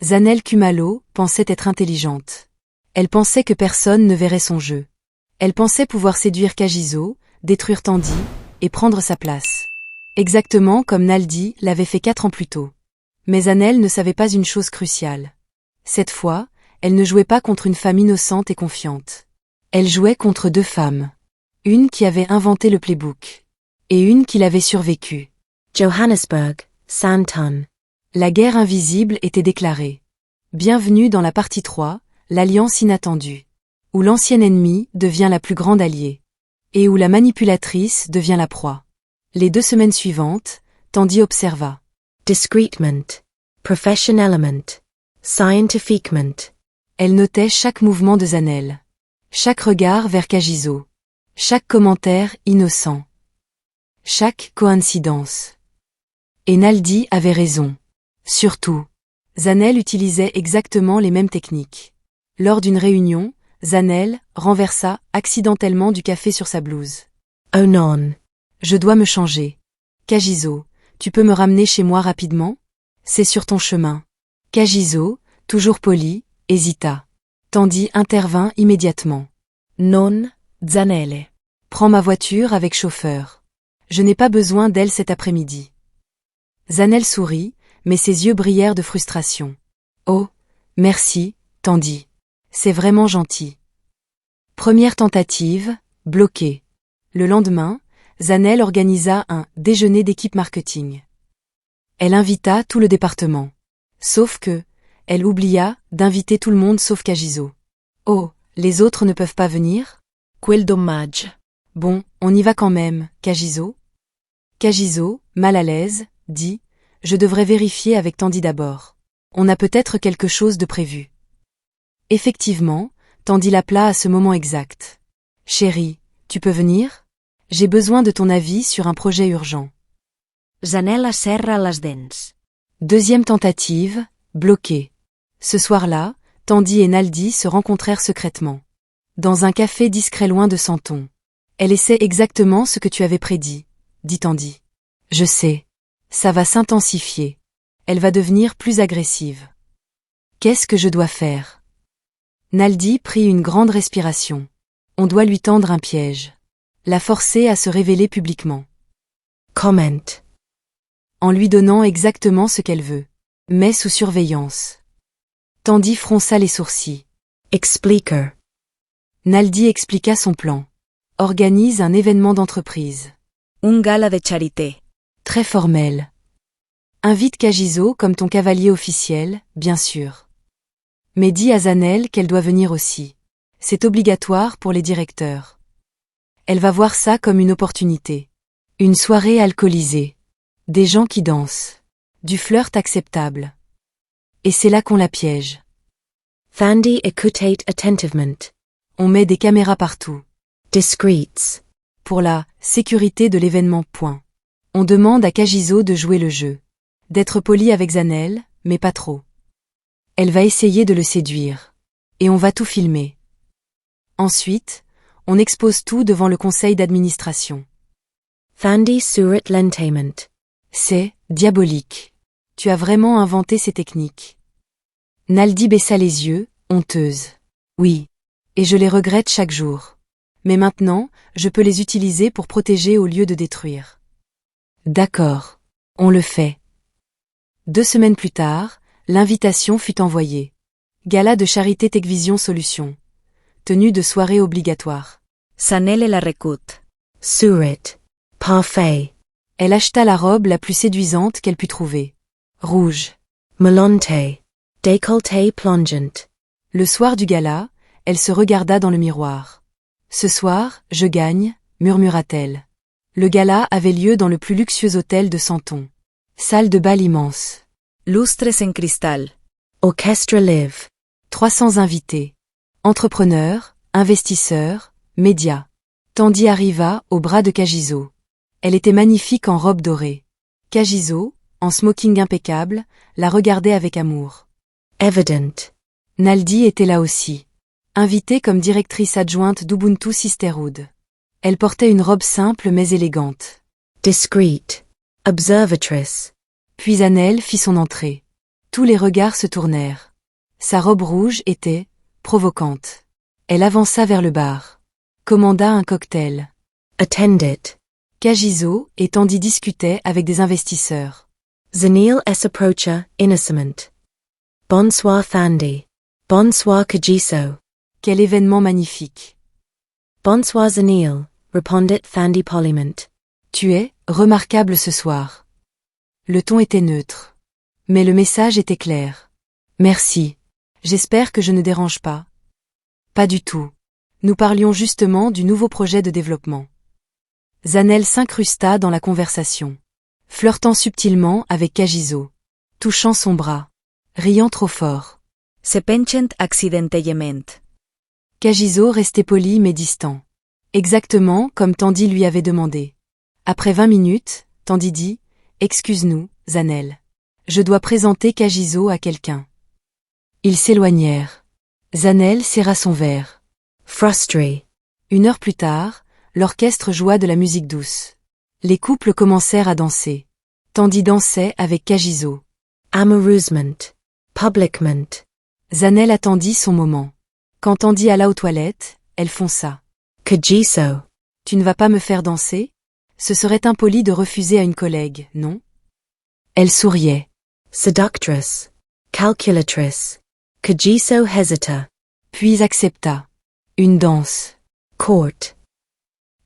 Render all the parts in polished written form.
Zanel Kumalo pensait être intelligente. Elle pensait que personne ne verrait son jeu. Elle pensait pouvoir séduire Kagiso, détruire Tandy, et prendre sa place. Exactement comme Naldi l'avait fait 4 ans plus tôt. Mais Zanel ne savait pas une chose cruciale. Cette fois, elle ne jouait pas contre une femme innocente et confiante. Elle jouait contre 2 femmes. Une qui avait inventé le playbook. Et une qui l'avait survécu. Johannesburg, Sandton. La guerre invisible était déclarée. Bienvenue dans la partie 3, l'alliance inattendue. Où l'ancien ennemi devient la plus grande alliée. Et où la manipulatrice devient la proie. Les 2 semaines suivantes, Tandy observa. Discreetment. Professionalement. Scientifiquement. Elle notait chaque mouvement de Zanel. Chaque regard vers Kagiso. Chaque commentaire innocent. Chaque coïncidence. Et Naldi avait raison. Surtout, Zanel utilisait exactement les mêmes techniques. Lors d'une réunion, Zanel renversa accidentellement du café sur sa blouse. Oh non. Je dois me changer. Kagiso, tu peux me ramener chez moi rapidement? C'est sur ton chemin. Kagiso, toujours poli, hésita. Tandy intervint immédiatement. Non, Zanele. Prends ma voiture avec chauffeur. Je n'ai pas besoin d'elle cet après-midi. Zanel sourit, mais ses yeux brillèrent de frustration. Oh, merci, Tandy. C'est vraiment gentil. Première tentative, bloquée. Le lendemain, Zanel organisa un déjeuner d'équipe marketing. Elle invita tout le département. Sauf que, elle oublia d'inviter tout le monde sauf Kagiso. Oh, les autres ne peuvent pas venir? Quel dommage. Bon, on y va quand même, Kagiso. Kagiso, mal à l'aise, dit, je devrais vérifier avec Tandy d'abord. On a peut-être quelque chose de prévu. Effectivement, Tandy l'appela à ce moment exact. Chérie, tu peux venir? J'ai besoin de ton avis sur un projet urgent. Zanel serra les dents. Deuxième tentative, bloquée. Ce soir-là, Tandy et Naldi se rencontrèrent secrètement. Dans un café discret loin de Santon. Elle essaie exactement ce que tu avais prédit, dit Tandy. Je sais. Ça va s'intensifier. Elle va devenir plus agressive. Qu'est-ce que je dois faire? Naldi prit une grande respiration. On doit lui tendre un piège. La forcer à se révéler publiquement. Comment. En lui donnant exactement ce qu'elle veut. Mais sous surveillance. Tandy fronça les sourcils. Expliquer. Naldi expliqua son plan. Organise un événement d'entreprise. Un gala de charité. Très formel. Invite Kagiso comme ton cavalier officiel, bien sûr. Mais dis à Zanel qu'elle doit venir aussi. C'est obligatoire pour les directeurs. Elle va voir ça comme une opportunité. Une soirée alcoolisée. Des gens qui dansent. Du flirt acceptable. Et c'est là qu'on la piège. Tandy écoutait attentivement. On met des caméras partout. Discreets. Pour la sécurité de l'événement. Point. On demande à Kagiso de jouer le jeu. D'être poli avec Zanel, mais pas trop. Elle va essayer de le séduire. Et on va tout filmer. Ensuite, on expose tout devant le conseil d'administration. Tandy sourit lentement. C'est diabolique. Tu as vraiment inventé ces techniques. Naldi baissa les yeux, honteuse. Oui. Et je les regrette chaque jour. Mais maintenant, je peux les utiliser pour protéger au lieu de détruire. D'accord. On le fait. 2 semaines plus tard, l'invitation fut envoyée. Gala de charité Techvision Solutions. Tenue de soirée obligatoire. Zanel la recoute. Sourit. Parfait. Elle acheta la robe la plus séduisante qu'elle put trouver. Rouge. Melante. Décolleté plongeant. Le soir du gala, elle se regarda dans le miroir. Ce soir, je gagne, murmura-t-elle. Le gala avait lieu dans le plus luxueux hôtel de Santon. Salle de bal immense. Lustres en cristal. Orchestre live. 300 invités. Entrepreneurs, investisseurs, médias. Tandy arriva au bras de Kagiso. Elle était magnifique en robe dorée. Kagiso, en smoking impeccable, la regardait avec amour. Evident. Naldi était là aussi. Invitée comme directrice adjointe d'Ubuntu Sisterhood. Elle portait une robe simple mais élégante. Discreet. Observatrice. Puis Zanel fit son entrée. Tous les regards se tournèrent. Sa robe rouge était provocante. Elle avança vers le bar. Commanda un cocktail. Attended. Kagiso et Tandy discutaient avec des investisseurs. Zanil s approacha, innocement. Bonsoir Thandi. Bonsoir Kagiso. Quel événement magnifique. Bonsoir Zanil, répondit Thandi poliment. Tu es remarquable ce soir. Le ton était neutre. Mais le message était clair. Merci. J'espère que je ne dérange pas. Pas du tout. Nous parlions justement du nouveau projet de développement. Zanel s'incrusta dans la conversation. Flirtant subtilement avec Kagiso. Touchant son bras. Riant trop fort. Se penchent accidentalment. Kagiso restait poli mais distant. Exactement comme Tandy lui avait demandé. Après 20 minutes, Tandy dit « Excuse-nous, Zanel. Je dois présenter Kagiso à quelqu'un. » Ils s'éloignèrent. Zanel serra son verre. Frustré. 1 heure plus tard, l'orchestre joua de la musique douce. Les couples commencèrent à danser. Tandy dansait avec Kagiso. Amourusement. Publiquement. Zanel attendit son moment. Quand Tandy alla aux toilettes, elle fonça. Kagiso. Tu ne vas pas me faire danser? Ce serait impoli de refuser à une collègue, non? Elle souriait. Seductress. Calculatrice. Kagiso hesita. Puis accepta. Une danse. Court.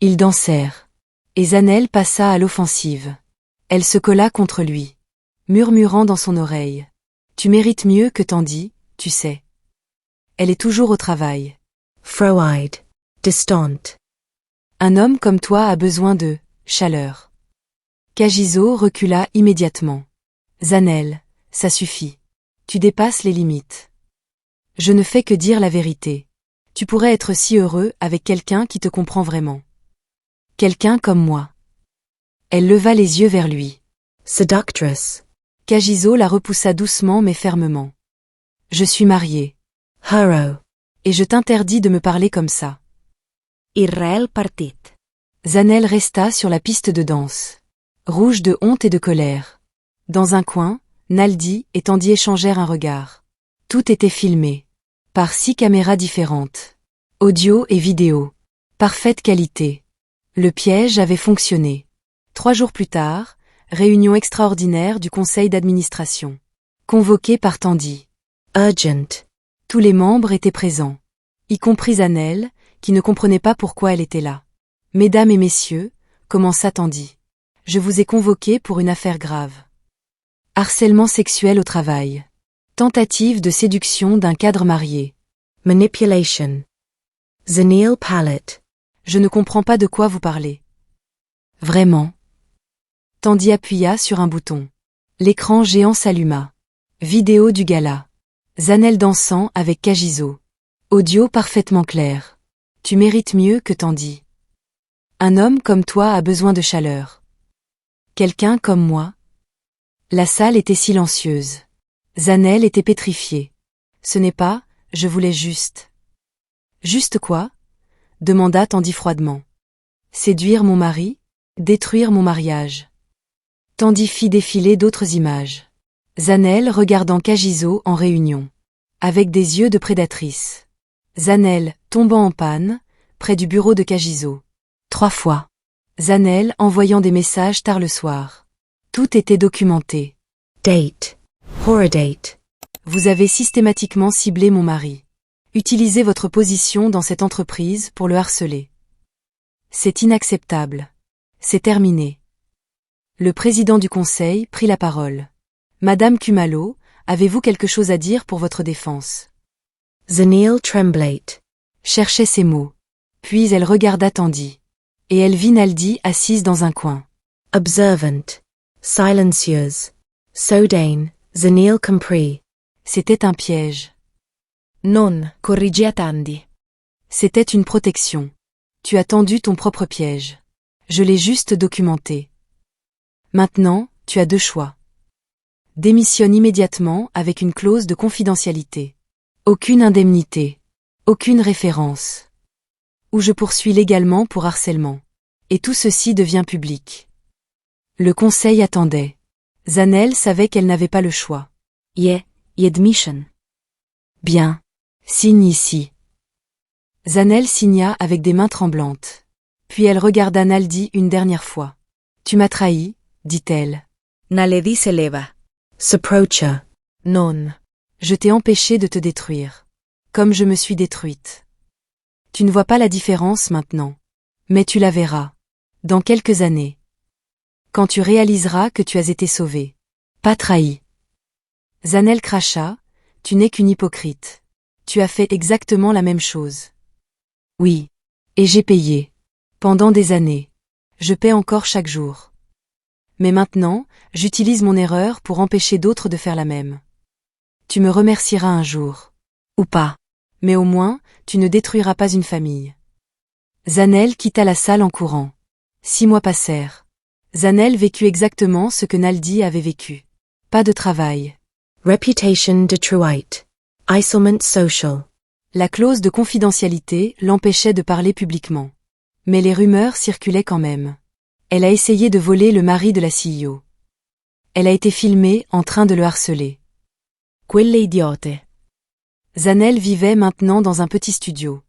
Ils dansèrent. Et Zanel passa à l'offensive. Elle se colla contre lui. Murmurant dans son oreille. Tu mérites mieux que Tandy, tu sais. Elle est toujours au travail. Froid. Distant. Un homme comme toi a besoin de chaleur. Kagiso recula immédiatement. Zanel, ça suffit. Tu dépasses les limites. Je ne fais que dire la vérité. Tu pourrais être si heureux avec quelqu'un qui te comprend vraiment. Quelqu'un comme moi. Elle leva les yeux vers lui. Seductress. Kagiso la repoussa doucement mais fermement. Je suis mariée. Hero. Et je t'interdis de me parler comme ça. Israel partit. Zanel resta sur la piste de danse. Rouge de honte et de colère. Dans un coin, Naldi et Tandy échangèrent un regard. Tout était filmé. Par 6 caméras différentes. Audio et vidéo. Parfaite qualité. Le piège avait fonctionné. 3 jours plus tard, réunion extraordinaire du conseil d'administration. Convoqué par Tandy. Urgent. Tous les membres étaient présents. Y compris Zanel, qui ne comprenait pas pourquoi elle était là. Mesdames et messieurs, commença Tandy. Je vous ai convoqué pour une affaire grave. Harcèlement sexuel au travail. Tentative de séduction d'un cadre marié. Manipulation. Zanil palette. Je ne comprends pas de quoi vous parlez. Vraiment. Tandy appuya sur un bouton. L'écran géant s'alluma. Vidéo du gala. Zanel dansant avec Kagiso. Audio parfaitement clair. Tu mérites mieux que Tandy. Un homme comme toi a besoin de chaleur. Quelqu'un comme moi. La salle était silencieuse. Zanel était pétrifié. Ce n'est pas, je voulais juste. Juste quoi? Demanda Tandy froidement. Séduire mon mari? Détruire mon mariage. Tandy fit défiler d'autres images. Zanel regardant Kagiso en réunion. Avec des yeux de prédatrice. Zanel tombant en panne, près du bureau de Kagiso. 3 fois. Zanel envoyant des messages tard le soir. Tout était documenté. Date. Horror date. Vous avez systématiquement ciblé mon mari. Utilisez votre position dans cette entreprise pour le harceler. C'est inacceptable. C'est terminé. Le président du conseil prit la parole. Madame Kumalo, avez-vous quelque chose à dire pour votre défense? Zanil tremblait. Cherchait ses mots. Puis elle regarda Tandy. Et elle vit Naldi assise dans un coin. Observant. Silencieuse. Soudain, Zanil comprit. C'était un piège. Non, corrigia Tandy. C'était une protection. Tu as tendu ton propre piège. Je l'ai juste documenté. Maintenant, tu as 2 choix. Démissionne immédiatement avec une clause de confidentialité. Aucune indemnité. Aucune référence. Ou je poursuis légalement pour harcèlement. Et tout ceci devient public. Le conseil attendait. Zanel savait qu'elle n'avait pas le choix. y admission. Bien. Signe ici. Zanel signa avec des mains tremblantes. Puis elle regarda Naldi une dernière fois. Tu m'as trahi, dit-elle. Naledi se leva. S'approcha. Non. Je t'ai empêché de te détruire. Comme je me suis détruite. Tu ne vois pas la différence maintenant. Mais tu la verras. Dans quelques années. Quand tu réaliseras que tu as été sauvé. Pas trahi. Zanel cracha, tu n'es qu'une hypocrite. Tu as fait exactement la même chose. Oui. Et j'ai payé. Pendant des années. Je paie encore chaque jour. Mais maintenant, j'utilise mon erreur pour empêcher d'autres de faire la même. Tu me remercieras un jour. Ou pas. Mais au moins, tu ne détruiras pas une famille. Zanel quitta la salle en courant. 6 mois passèrent. Zanel vécut exactement ce que Naldi avait vécu. Pas de travail. Reputation détruite. Isolement social. La clause de confidentialité l'empêchait de parler publiquement. Mais les rumeurs circulaient quand même. Elle a essayé de voler le mari de la CEO. Elle a été filmée en train de le harceler. Quelle idiote. Zanel vivait maintenant dans un petit studio.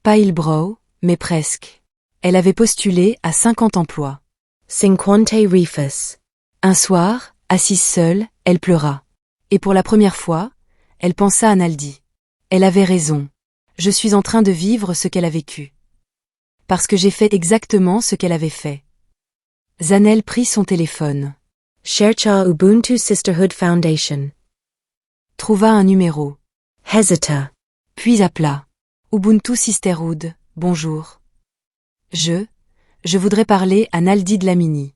Pas Hillbrow, mais presque. Elle avait postulé à 50 emplois. 50 rifas. Un soir, assise seule, elle pleura. Et pour la première fois, elle pensa à Naldi. Elle avait raison. Je suis en train de vivre ce qu'elle a vécu. Parce que j'ai fait exactement ce qu'elle avait fait. Zanel prit son téléphone. Chercha Ubuntu Sisterhood Foundation. Trouva un numéro. Hesita. Puis appela. Ubuntu Sisterhood, bonjour. Je voudrais parler à Naldi Dlamini.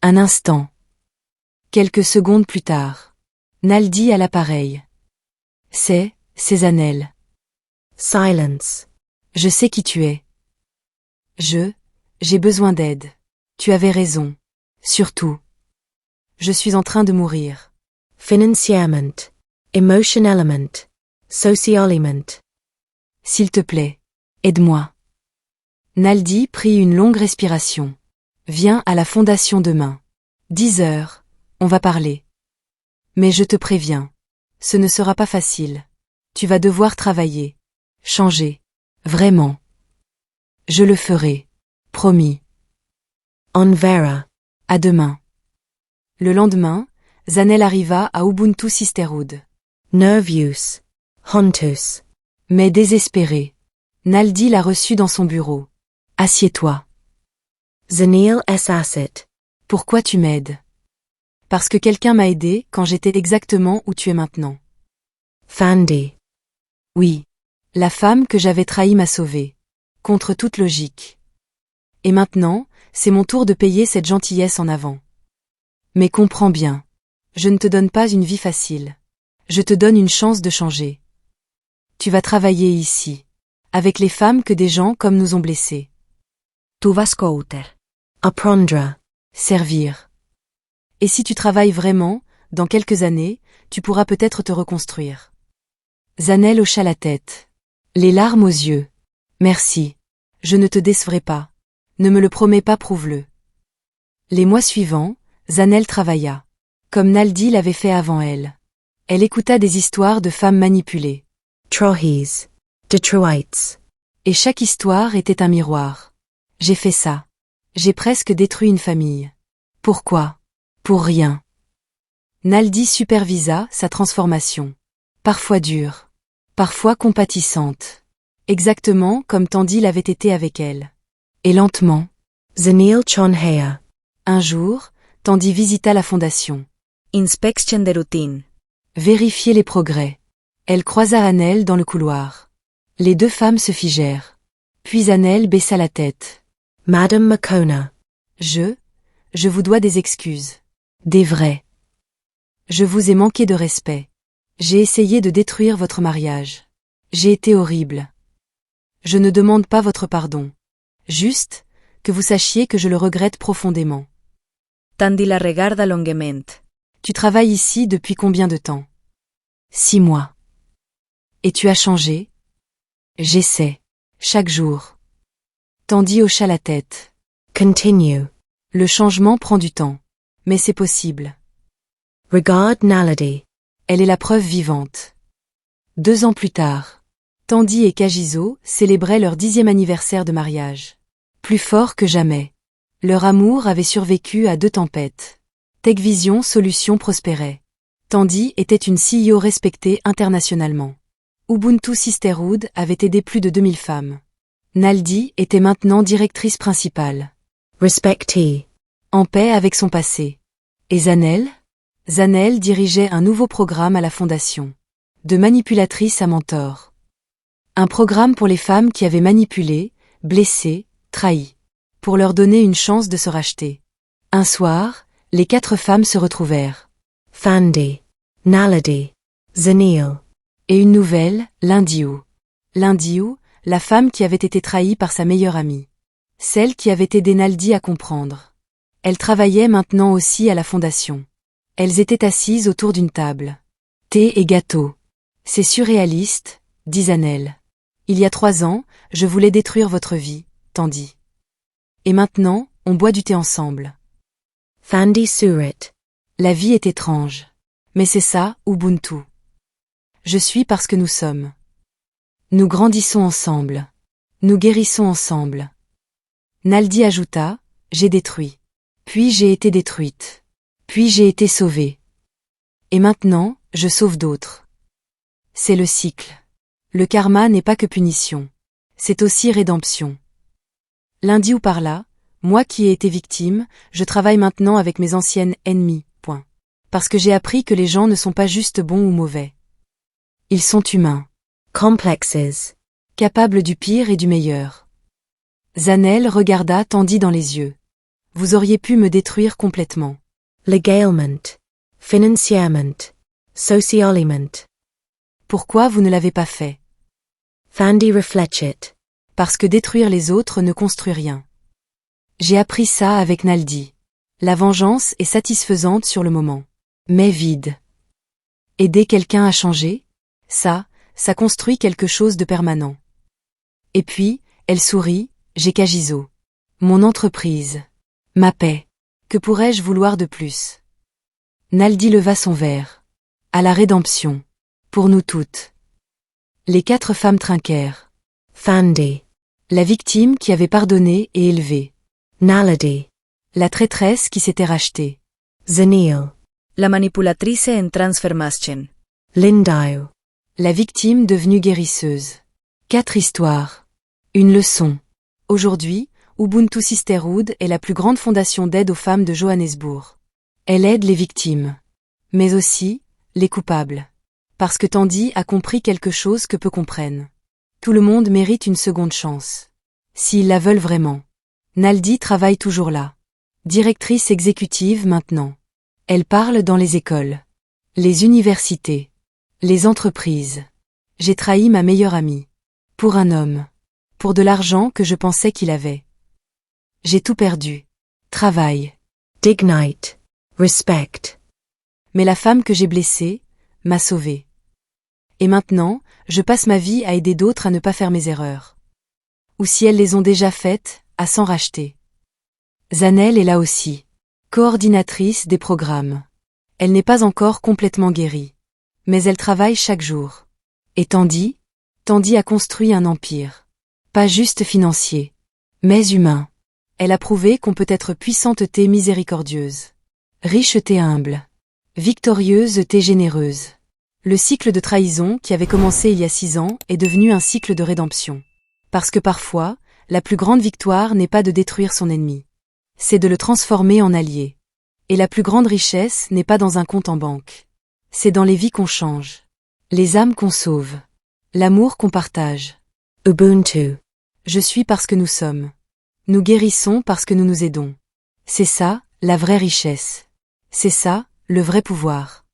Un instant. Quelques secondes plus tard. Naldi à l'appareil. C'est Zanel. Silence. Je sais qui tu es. J'ai besoin d'aide. Tu avais raison. Surtout. Je suis en train de mourir. Financièrement. Emotionellement. Socialement. S'il te plaît. Aide-moi. Naldi prit une longue respiration. Viens à la fondation demain. 10 heures. On va parler. Mais je te préviens. Ce ne sera pas facile. Tu vas devoir travailler. Changer. Vraiment. Je le ferai. Promis. On verra. À demain. Le lendemain, Zanel arriva à Ubuntu Sisterhood. Nervous. Hontus. Mais désespéré. Naldi l'a reçu dans son bureau. Assieds-toi. Zanil Asset. Pourquoi tu m'aides? Parce que quelqu'un m'a aidé quand j'étais exactement où tu es maintenant. Fandi. Oui. La femme que j'avais trahie m'a sauvée. Contre toute logique. Et maintenant, c'est mon tour de payer cette gentillesse en avant. Mais comprends bien. Je ne te donne pas une vie facile. Je te donne une chance de changer. Tu vas travailler ici. Avec les femmes que des gens comme nous ont blessés. Tu vas scouter. Apprendre. Servir. Et si tu travailles vraiment, dans quelques années, tu pourras peut-être te reconstruire. Zanel hocha la tête. Les larmes aux yeux. Merci. Je ne te décevrai pas. Ne me le promets pas, prouve-le. Les mois suivants, Zanel travailla. Comme Naldi l'avait fait avant elle. Elle écouta des histoires de femmes manipulées. Trohis. Detroites. Et chaque histoire était un miroir. J'ai fait ça. J'ai presque détruit une famille. Pourquoi? Pour rien. Naldi supervisa sa transformation. Parfois dure. Parfois compatissante. Exactement comme Tandy l'avait été avec elle. Et lentement. Zanil Chonhea. Un jour, Tandy visita la fondation. Inspection de routine. Vérifier les progrès. Elle croisa Anel dans le couloir. Les deux femmes se figèrent. Puis Anel baissa la tête. Madame Makona. Je vous dois des excuses. Des vraies. Je vous ai manqué de respect. J'ai essayé de détruire votre mariage. J'ai été horrible. Je ne demande pas votre pardon. Juste, que vous sachiez que je le regrette profondément. Tandy la regarda longuement. Tu travailles ici depuis combien de temps? 6 mois. Et tu as changé? J'essaie. Chaque jour. Tandy hocha la tête. Continue. Le changement prend du temps. Mais c'est possible. Regard Naledi. Elle est la preuve vivante. 2 ans plus tard, Tandy et Kagiso célébraient leur 10e anniversaire de mariage. Plus fort que jamais. Leur amour avait survécu à 2 tempêtes. TechVision Solutions prospérait. Tandy était une CEO respectée internationalement. Ubuntu Sisterhood avait aidé plus de 2000 femmes. Naldi était maintenant directrice principale. Respectee. En paix avec son passé. Et Zanel? Zanel dirigeait un nouveau programme à la fondation. De manipulatrice à mentor. Un programme pour les femmes qui avaient manipulé, blessé, trahi. Pour leur donner une chance de se racheter. Un soir, les 4 femmes se retrouvèrent. Thandi. Naledi. Zanil. Et une nouvelle, Lindiou. Lindiou, la femme qui avait été trahie par sa meilleure amie. Celle qui avait aidé Naldi à comprendre. Elle travaillait maintenant aussi à la fondation. Elles étaient assises autour d'une table. Thé et gâteau. C'est surréaliste, dit Zanel. Il y a 3 ans, je voulais détruire votre vie, Tandy. Et maintenant, on boit du thé ensemble. Thandi Surit. La vie est étrange. Mais c'est ça, Ubuntu. Je suis parce que nous sommes. Nous grandissons ensemble. Nous guérissons ensemble. Naldi ajouta, j'ai détruit. Puis j'ai été détruite. Puis j'ai été sauvée. Et maintenant, je sauve d'autres. C'est le cycle. Le karma n'est pas que punition. C'est aussi rédemption. Lundi ou par là, moi qui ai été victime, je travaille maintenant avec mes anciennes ennemies, point. Parce que j'ai appris que les gens ne sont pas juste bons ou mauvais. Ils sont humains. Complexes. Capables du pire et du meilleur. Zanel regarda Tandy dans les yeux. Vous auriez pu me détruire complètement. Legalement. Financièrement. Socialement. Pourquoi vous ne l'avez pas fait? Thandi reflechet. Parce que détruire les autres ne construit rien. J'ai appris ça avec Naldi. La vengeance est satisfaisante sur le moment. Mais vide. Aider quelqu'un à changer? Ça construit quelque chose de permanent. Et puis, elle sourit, j'ai Kagiso. Mon entreprise. Ma paix. Que pourrais-je vouloir de plus? Naldi leva son verre. À la rédemption. Pour nous toutes. Les 4 femmes trinquèrent. Thandi. La victime qui avait pardonné et élevé. Naledi. La traîtresse qui s'était rachetée. Zanil. La manipulatrice en transformation. Lindiu. La victime devenue guérisseuse. 4 histoires. Une leçon. Aujourd'hui, Ubuntu Sisterhood est la plus grande fondation d'aide aux femmes de Johannesburg. Elle aide les victimes. Mais aussi, les coupables. Parce que Tandy a compris quelque chose que peu comprennent. Tout le monde mérite une seconde chance. S'ils la veulent vraiment. Naldi travaille toujours là. Directrice exécutive maintenant. Elle parle dans les écoles. Les universités. Les entreprises. J'ai trahi ma meilleure amie. Pour un homme. Pour de l'argent que je pensais qu'il avait. J'ai tout perdu. Travail. Dignite. Respect. Mais la femme que j'ai blessée, m'a sauvée. Et maintenant, je passe ma vie à aider d'autres à ne pas faire mes erreurs. Ou si elles les ont déjà faites, à s'en racheter. Zanel est là aussi. Coordinatrice des programmes. Elle n'est pas encore complètement guérie. Mais elle travaille chaque jour. Et Tandy a construit un empire. Pas juste financier. Mais humain. Elle a prouvé qu'on peut être puissante et miséricordieuse. Riche et humble. Victorieuse et généreuse. Le cycle de trahison qui avait commencé il y a 6 ans est devenu un cycle de rédemption. Parce que parfois, la plus grande victoire n'est pas de détruire son ennemi. C'est de le transformer en allié. Et la plus grande richesse n'est pas dans un compte en banque. C'est dans les vies qu'on change. Les âmes qu'on sauve. L'amour qu'on partage. Ubuntu. Je suis parce que nous sommes. Nous guérissons parce que nous nous aidons. C'est ça, la vraie richesse. C'est ça, le vrai pouvoir.